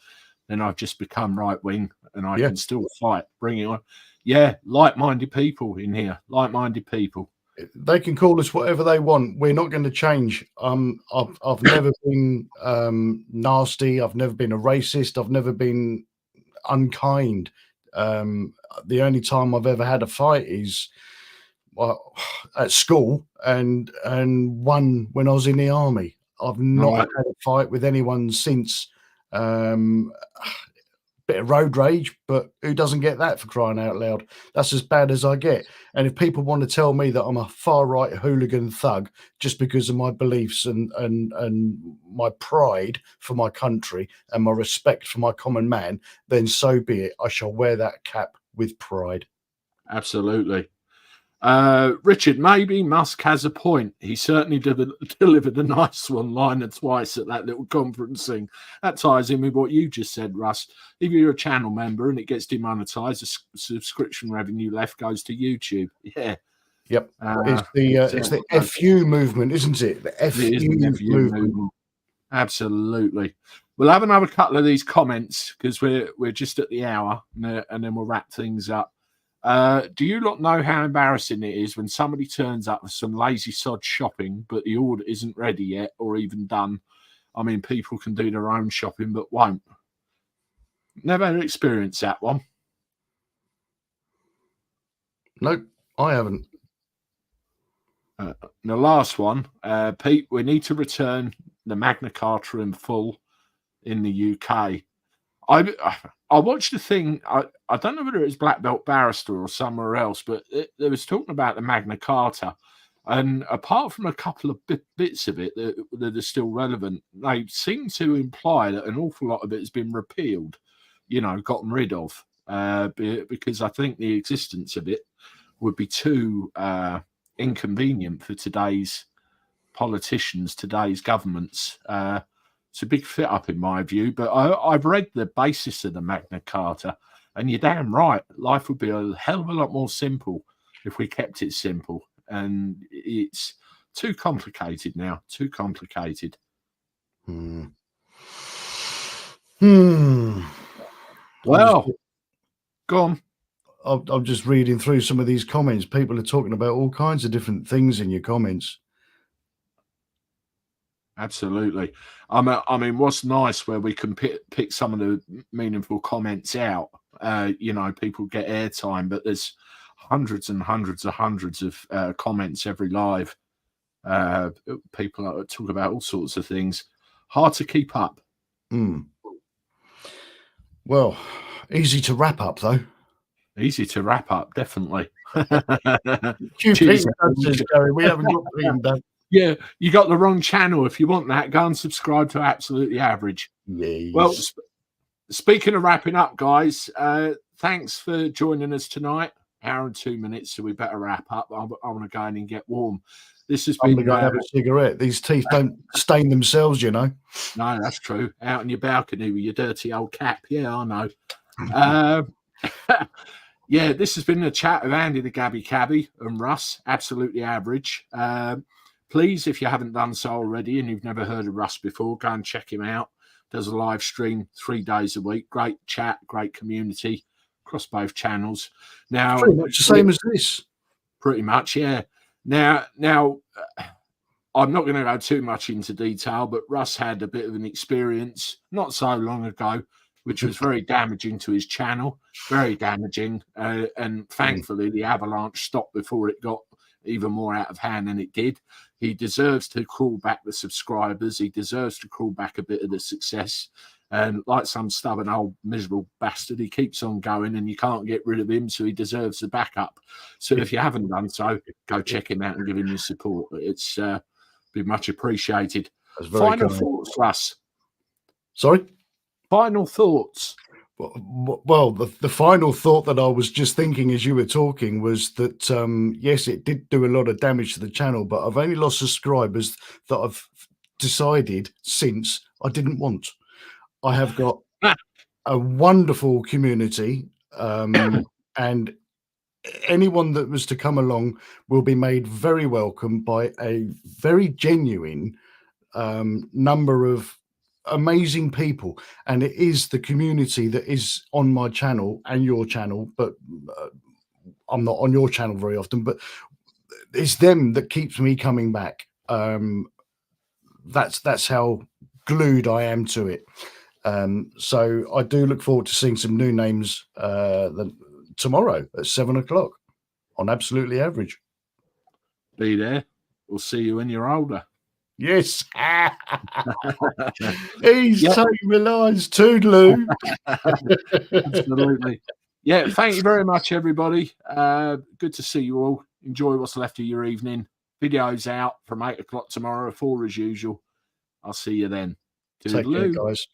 then I've just become right wing and I can still fight. Bring it on. Yeah, like-minded people in here. Like-minded people. They can call us whatever they want. We're not going to change. I've never been nasty. I've never been a racist. I've never been unkind. The only time I've ever had a fight is at school and one when I was in the army. I've not had a fight with anyone since. Bit of road rage, but who doesn't get that, for crying out loud? That's as bad as I get. And if people want to tell me that I'm a far right hooligan thug just because of my beliefs and my pride for my country and my respect for my common man, then so be it. I shall wear that cap with pride. Absolutely. Richard, maybe Musk has a point. He certainly delivered a nice one-liner twice at that little conferencing. That ties in with what you just said, Russ. If you're a channel member and it gets demonetized, the subscription revenue left goes to YouTube. Yeah. Yep. It's the FU movement, isn't it? The FU movement. Absolutely. We'll have another couple of these comments because we're just at the hour and then we'll wrap things up. Do you lot know how embarrassing it is when somebody turns up with some lazy sod shopping, but the order isn't ready yet or even done? I mean, people can do their own shopping, but won't. Never experienced that one. Nope, I haven't. The last one, Pete, we need to return the Magna Carta in full in the UK. I watched the thing. I don't know whether it was Black Belt Barrister or somewhere else, but there was talking about the Magna Carta. And apart from a couple of bits of it that are still relevant, they seem to imply that an awful lot of it has been repealed, gotten rid of, because I think the existence of it would be too inconvenient for today's politicians, today's governments. It's a big fit up in my view, but I've read the basis of the Magna Carta, and you're damn right. Life would be a hell of a lot more simple if we kept it simple. And it's too complicated now, too complicated. Well, go on. I'm just reading through some of these comments. People are talking about all kinds of different things in your comments. Absolutely. I mean, what's nice where we can pick some of the meaningful comments out. People get airtime, but there's hundreds and hundreds of comments every live. People talk about all sorts of things. Hard to keep up. Well, easy to wrap up, though. Easy to wrap up, definitely. Cheers, Gary. We haven't got Pete and Dad. Yeah, you got the wrong channel. If you want that, go and subscribe to Absolutely Average. Yes. Well, speaking of wrapping up, guys, thanks for joining us tonight. Hour and 2 minutes, so we better wrap up. I want to go in and get warm. This has been. I'm going to have a cigarette. These teeth don't stain themselves, No, that's true. Out on your balcony with your dirty old cap. Yeah, I know. Yeah, this has been a chat with Andy the Gabby Cabby and Russ, Absolutely Average. Please, if you haven't done so already and you've never heard of Russ before, go and check him out. Does a live stream 3 days a week. Great chat, great community across both channels. Now, pretty much the same as this. Pretty much, yeah. Now, I'm not going to go too much into detail, but Russ had a bit of an experience not so long ago, which was very damaging to his channel, very damaging. And thankfully, the avalanche stopped before it got even more out of hand than it did. He deserves to call back the subscribers. He deserves to call back a bit of the success. And like some stubborn old miserable bastard, he keeps on going and you can't get rid of him, so he deserves the backup. So if you haven't done so, go check him out and give him your support. It's been much appreciated. Final thoughts, Russ? Sorry? Final thoughts? Well, the final thought that I was just thinking as you were talking was that, yes, it did do a lot of damage to the channel, but I've only lost subscribers that I've decided since I didn't want. I have got a wonderful community, and anyone that was to come along will be made very welcome by a very genuine number of amazing people, and it is the community that is on my channel and your channel, but I'm not on your channel very often, but it's them that keeps me coming back. That's how glued I am to it. So I do look forward to seeing some new names tomorrow at 7 o'clock on Absolutely Average. Be there. We'll see you when you're older. Yes. He's taking my lines, toodaloo. Absolutely. Yeah, thank you very much, everybody. Good to see you all. Enjoy what's left of your evening. Videos out from 8 o'clock tomorrow, 4 as usual. I'll see you then. Toodaloo. Take care, guys.